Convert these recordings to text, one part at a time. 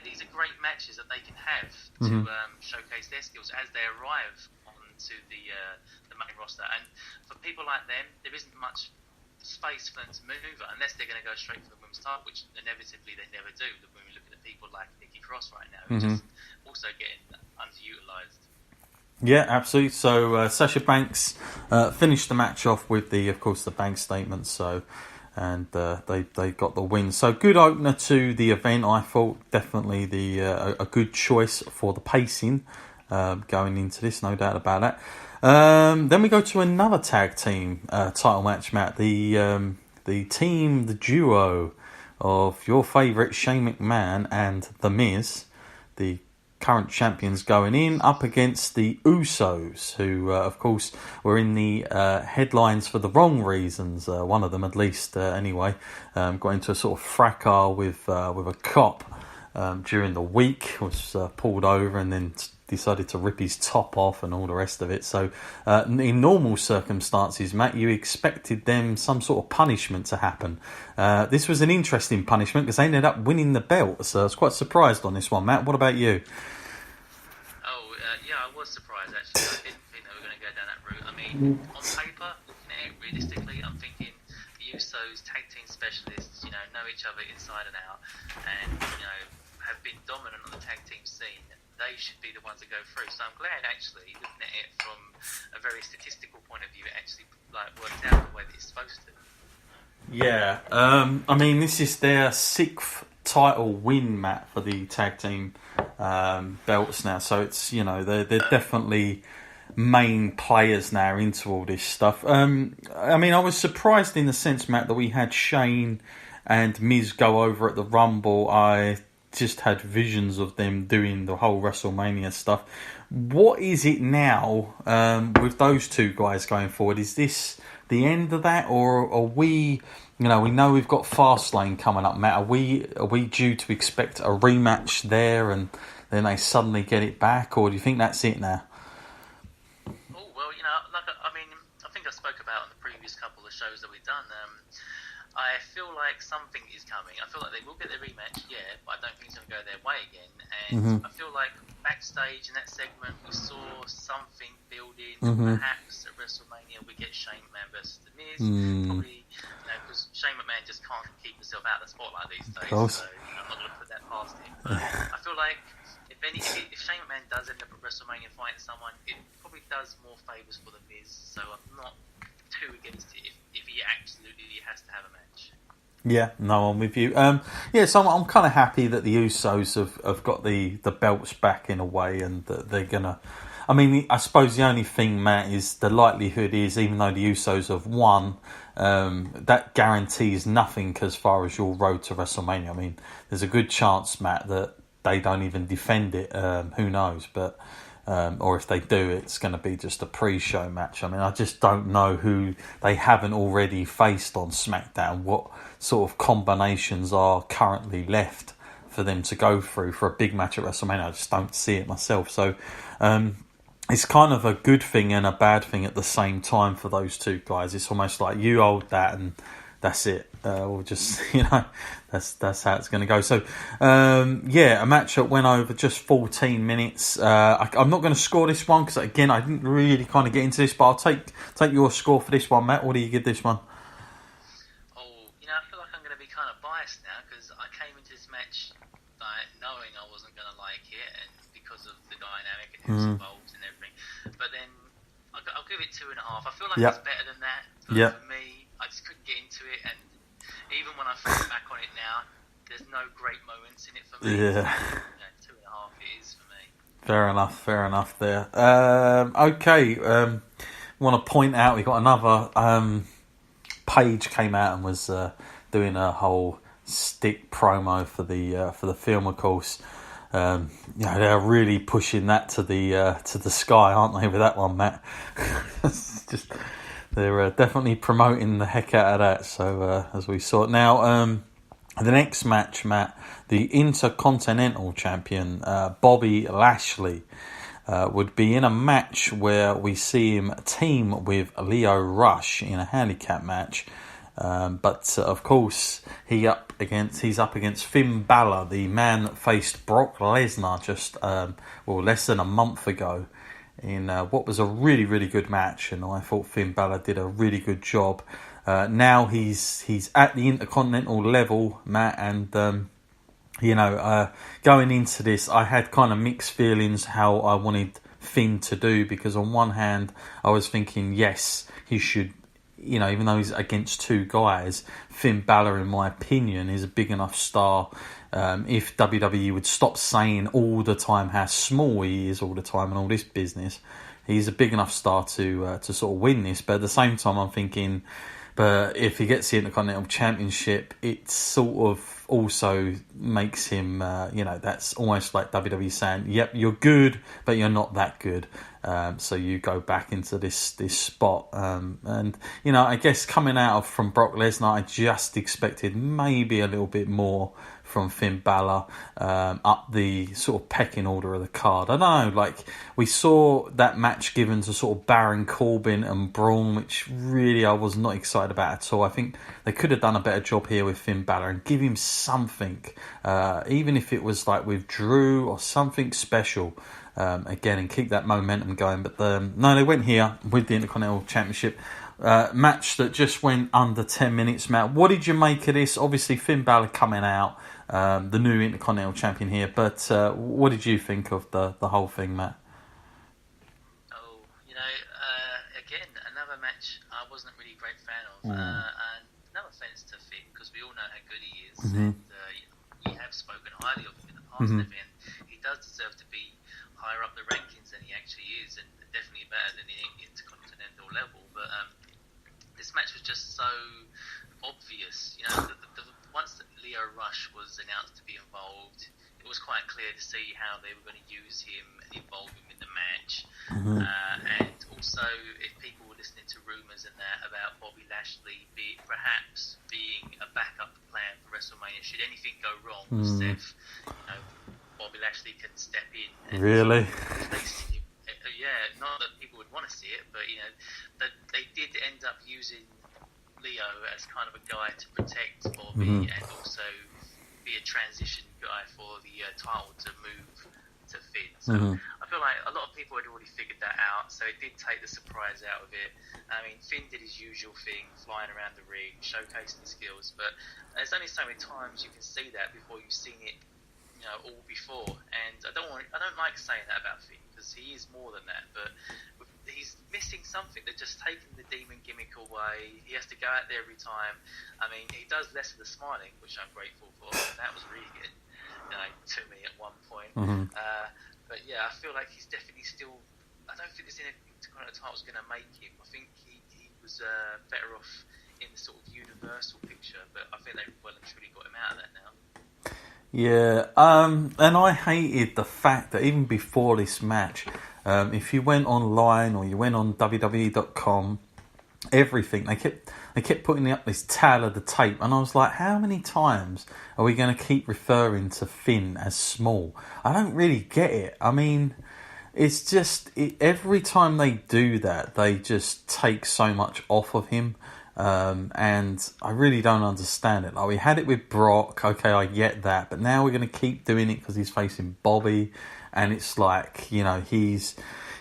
these are great matches that they can have to showcase their skills as they arrive onto the main roster. And for people like them, there isn't much space for them to maneuver unless they're going to go straight for the women's title, which inevitably they never do. When we look at the people like Nikki Cross right now, who just also getting underutilized. Yeah, absolutely. So Sasha Banks finished the match off with of course, the bank statement. So, and they got the win. So good opener to the event. I thought definitely a good choice for the pacing going into this, no doubt about that. Then we go to another tag team title match, Matt. The duo of your favourite Shane McMahon and The Miz, the current champions, going in up against the Usos, who of course were in the headlines for the wrong reasons. One of them, at least, anyway, got into a sort of fracas with a cop during the week. Was pulled over and then decided to rip his top off and all the rest of it. So in normal circumstances, Matt, you expected them some sort of punishment to happen. This was an interesting punishment because they ended up winning the belt. So I was quite surprised on this one, Matt. What about you? Yeah, I was surprised actually. I didn't think they were going to go down that route. I mean, on paper, looking at it realistically, I'm thinking the Usos, tag team specialists, know each other inside and out, and have been dominant on the tag team scene. They should be the ones that go through. So I'm glad, actually, looking at it from a very statistical point of view, it actually worked out the way that it's supposed to. Yeah, I mean, this is their 6th title win, Matt, for the tag team belts now. So it's, they're definitely main players now into all this stuff. I mean, I was surprised in the sense, Matt, that we had Shane and Miz go over at the Rumble. I just had visions of them doing the whole WrestleMania stuff. What is it now with those two guys going forward? Is this the end of that, or are we? We know we've got Fastlane coming up, Matt. Are we due to expect a rematch there, and then they suddenly get it back, or do you think that's it now? Oh well, I think I spoke about on the previous couple of shows that we've done. I feel like something is coming. I feel like they will get their rematch, yeah, but I don't think it's going to go their way again. And I feel like backstage in that segment, we saw something building. Perhaps at WrestleMania, we get Shane McMahon versus The Miz. Probably, because Shane McMahon just can't keep himself out of the spotlight these days. So I'm not going to put that past him. But I feel like if Shane McMahon does end up at WrestleMania fighting someone, it probably does more favours for The Miz. So I'm not too against it if he absolutely has to have a match. Yeah, no, I'm with you. So I'm kind of happy that the Usos have got the belts back in a way, and that they're gonna. I mean, I suppose the only thing, Matt, is the likelihood is, even though the Usos have won, that guarantees nothing as far as your road to WrestleMania. I mean, there's a good chance, Matt, that they don't even defend it. Who knows? But or if they do, it's going to be just a pre-show match. I mean, I just don't know who they haven't already faced on SmackDown. What sort of combinations are currently left for them to go through for a big match at WrestleMania? I just don't see it myself. So it's kind of a good thing and a bad thing at the same time for those two guys. It's almost like you hold that and that's it. Or just, that's how it's going to go. So, a match that went over just 14 minutes. I'm not going to score this one because, again, I didn't really kind of get into this, but I'll take your score for this one, Matt. What do you give this one? I feel like I'm going to be kind of biased now because I came into this match knowing I wasn't going to like it, and because of the dynamic and who's involved and everything. But then I'll give it 2.5. I feel like it's better than that. But for me, I just couldn't get into it, and even when I think back on it now, there's no great moments in it for me. Yeah. So, 2.5 it is for me. Fair enough there. Okay. Want to point out we got another Paige came out and was doing a whole stick promo for the film, of course. They're really pushing that to the sky, aren't they, with that one, Matt? Just they're definitely promoting the heck out of that. So as we saw it now, the next match, Matt, the Intercontinental Champion Bobby Lashley would be in a match where we see him team with Leo Rush in a handicap match But of course, he's up against Finn Balor, the man that faced Brock Lesnar just less than a month ago in what was a really, really good match, and I thought Finn Balor did a really good job. Now he's at the Intercontinental level, Matt, and going into this, I had kind of mixed feelings how I wanted Finn to do, because on one hand, I was thinking, yes, he should. Even though he's against two guys, Finn Balor, in my opinion, is a big enough star. If WWE would stop saying all the time how small he is all the time and all this business, he's a big enough star to sort of win this. But at the same time, I'm thinking, but if he gets the Intercontinental Championship, it sort of also makes him, that's almost like WWE saying, yep, you're good, but you're not that good. So you go back into this spot. And I guess coming out from Brock Lesnar, I just expected maybe a little bit more from Finn Balor, up the sort of pecking order of the card. I don't know, like we saw that match given to sort of Baron Corbin and Braun, which really I was not excited about at all. I think they could have done a better job here with Finn Balor and give him something, even if it was like with Drew or something special, again, and keep that momentum going. But no, they went here with the Intercontinental Championship. Match that just went under 10 minutes, Matt. What did you make of this? Obviously, Finn Balor coming out, the new Intercontinental Champion here. But what did you think of the whole thing, Matt? Oh, again, another match I wasn't really a great fan of. And no offence to Finn, because we all know how good he is. Mm-hmm. And you have spoken highly of him in the past, and he does deserve to be higher up the rankings than he actually is, and definitely better than the Intercontinental level. But this match was just so obvious. Once Leo Rush was announced to be involved, it was quite clear to see how they were going to use him and involve him in the match. And also, if people were listening to rumours and that about Bobby Lashley perhaps being a backup plan for WrestleMania, should anything go wrong with Seth, Bobby Lashley can step in. And really? Yeah, not that people would want to see it, but that they did end up using Leo as kind of a guy to protect Bobby and also be a transition guy for the title to move to Finn. So I feel like a lot of people had already figured that out, so it did take the surprise out of it. I mean, Finn did his usual thing, flying around the ring, showcasing his skills, but there's only so many times you can see that before you've seen it all before. And I don't like saying that about Finn, because he is more than that, but he's missing something. They're just taking the demon gimmick away. He has to go out there every time. I mean, he does less of the smiling, which I'm grateful for. That was really good to me at one point. But yeah, I feel like he's definitely still, I don't think this Intercontinental title is going to make him. I think he was better off in the sort of universal picture, but I think they well and truly got him out of that now. Yeah, and I hated the fact that even before this match, if you went online or you went on WWE.com, everything, they kept putting up this tale of the tape, and I was like, how many times are we going to keep referring to Finn as small? I don't really get it. I mean, it's just, every time they do that, they just take so much off of him. And I really don't understand it. Like, we had it with Brock, okay, I get that, but now we're going to keep doing it because he's facing Bobby, and it's like, he's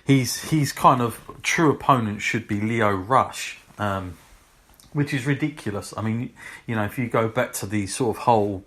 kind of, true opponent should be Leo Rush, which is ridiculous. I mean, if you go back to the sort of whole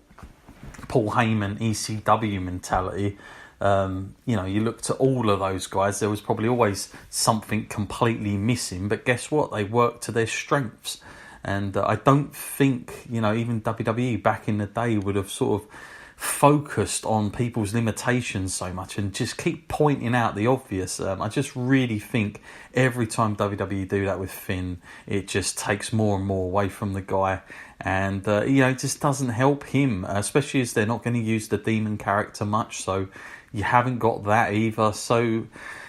Paul Heyman ECW mentality, you look to all of those guys, there was probably always something completely missing, but guess what? They worked to their strengths. And I don't think, even WWE back in the day would have sort of focused on people's limitations so much and just keep pointing out the obvious. I just really think every time WWE do that with Finn, it just takes more and more away from the guy. And, it just doesn't help him, especially as they're not going to use the demon character much. So you haven't got that either. So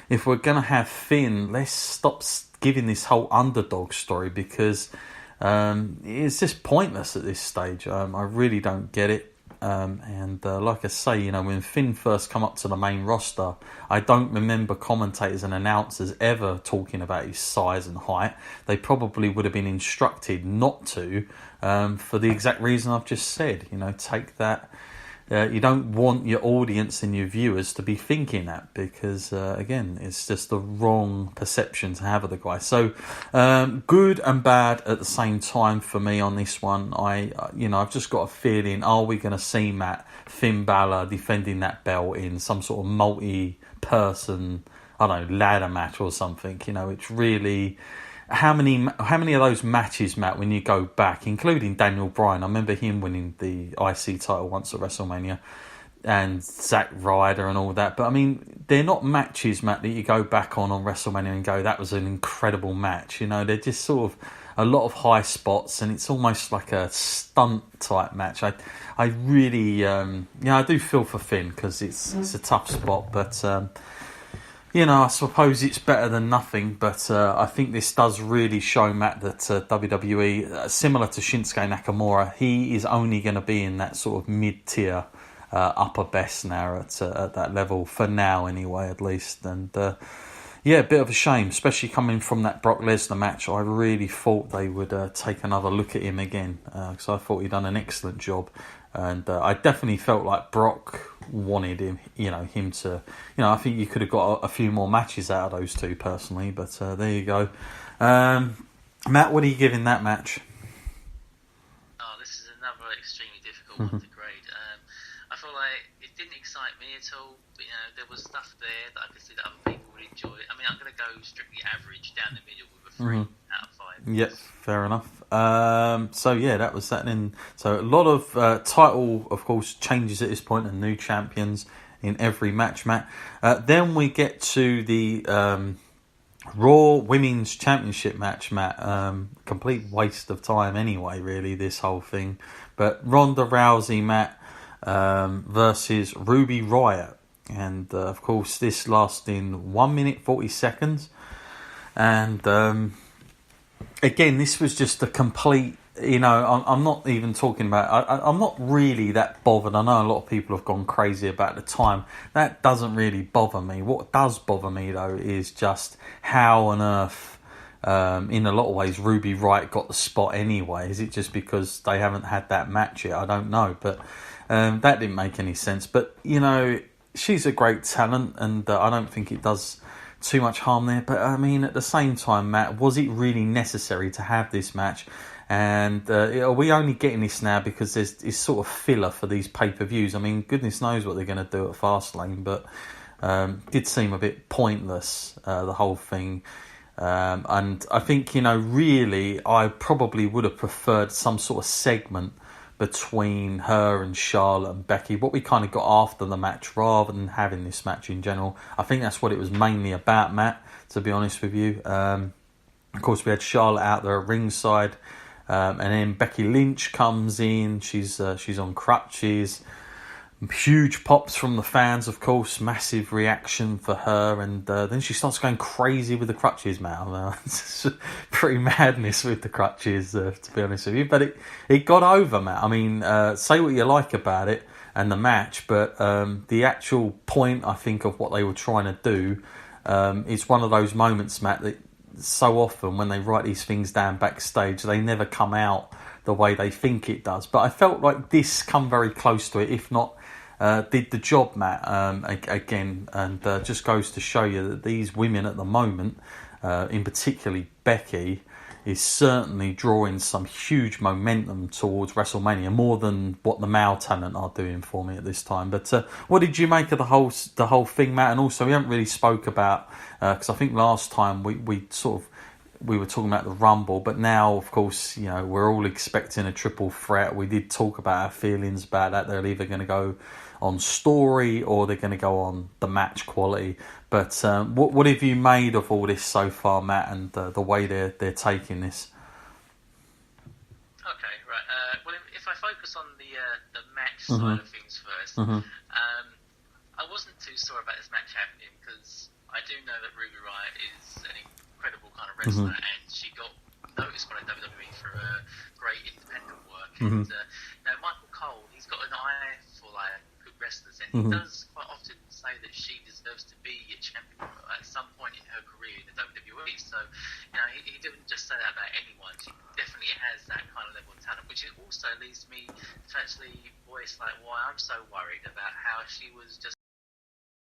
if we're going to have Finn, let's stop giving this whole underdog story, because it's just pointless at this stage. I really don't get it. And like I say, you know, when Finn first come up to the main roster, I don't remember commentators and announcers ever talking about his size and height. They probably would have been instructed not to, for the exact reason I've just said. You know, take that. You don't want your audience and your viewers to be thinking that, because again, it's just the wrong perception to have of the guy. So good and bad at the same time for me on this one. I've just got a feeling: are we going to see Finn Balor defending that belt in some sort of multi-person, I don't know, ladder match or something? You know, it's really. How many of those matches, Matt, when you go back, including Daniel Bryan? I remember him winning the IC title once at WrestleMania, and Zack Ryder and all that. But I mean, they're not matches, Matt, that you go back on WrestleMania and go, that was an incredible match. You know, they're just sort of a lot of high spots, and it's almost like a stunt type match. I really, I do feel for Finn, because it's a tough spot, but. You know, I suppose it's better than nothing, but I think this does really show, Matt, that WWE, similar to Shinsuke Nakamura, he is only going to be in that sort of mid-tier upper best now at that level, for now anyway, at least. And a bit of a shame, especially coming from that Brock Lesnar match. I really thought they would take another look at him again, because I thought he'd done an excellent job. And I definitely felt like Brock wanted him to, I think you could have got a few more matches out of those two personally, but there you go. Matt, what are you giving that match? Oh, this is another extremely difficult one to grade. I feel like it didn't excite me at all, but there was stuff there that I could see that other people would enjoy. I mean, I'm going to go strictly average down the middle with a 3 out of 5. Yep, fair enough. That was that. So a lot of title, of course, changes at this point, and new champions in every match, Matt. Then we get to the Raw Women's Championship match, Matt. Complete waste of time anyway, really, this whole thing. But Ronda Rousey, Matt, versus Ruby Riott. And, of course, this lasting 1 minute 40 seconds. And... Again, this was just a complete, I'm not even talking about, I'm not really that bothered. I know a lot of people have gone crazy about the time. That doesn't really bother me. What does bother me, though, is just how on earth, in a lot of ways, Ruby Riott got the spot anyway. Is it just because they haven't had that match yet? I don't know. But that didn't make any sense. But, she's a great talent, and I don't think it does too much harm there. But I mean, at the same time, Matt, was it really necessary to have this match? And are we only getting this now because it's sort of filler for these pay-per-views? I mean, goodness knows what they're going to do at Fastlane, but did seem a bit pointless, the whole thing. And I think, really, I probably would have preferred some sort of segment between her and Charlotte and Becky, what we kind of got after the match, rather than having this match in general. I think that's what it was mainly about, Matt, to be honest with you. Of course, we had Charlotte out there at ringside, and then Becky Lynch comes in. She's on crutches. Huge pops from the fans, of course. Massive reaction for her, and then she starts going crazy with the crutches, Matt. It's pretty madness with the crutches, to be honest with you. But it got over, Matt. I mean, say what you like about it and the match, but the actual point, I think, of what they were trying to do, it's one of those moments, Matt, that so often when they write these things down backstage, they never come out the way they think it does. But I felt like this come very close to it, if not did the job, Matt, again, and just goes to show you that these women at the moment, in particularly Becky, is certainly drawing some huge momentum towards WrestleMania, more than what the male talent are doing for me at this time. But what did you make of the whole thing, Matt? And also, we haven't really spoke about, because I think last time we were talking about the Rumble, but now, of course, we're all expecting a triple threat. We did talk about our feelings about that. They're either going to go on story or they're going to go on the match quality. But what have you made of all this so far, Matt, and the way they're taking this? Okay, right. Well, if I focus on the match side of things first, I wasn't too sore about this match happening, because I do know that Ruby Riott is an incredible kind of wrestler, and she got noticed by WWE for her great independent work. And now Michael Cole, he's got an eye wrestlers, and he does quite often say that she deserves to be a champion at some point in her career in the WWE. So, he didn't just say that about anyone. She definitely has that kind of level of talent, which also leads me to actually voice why I'm so worried about how she was just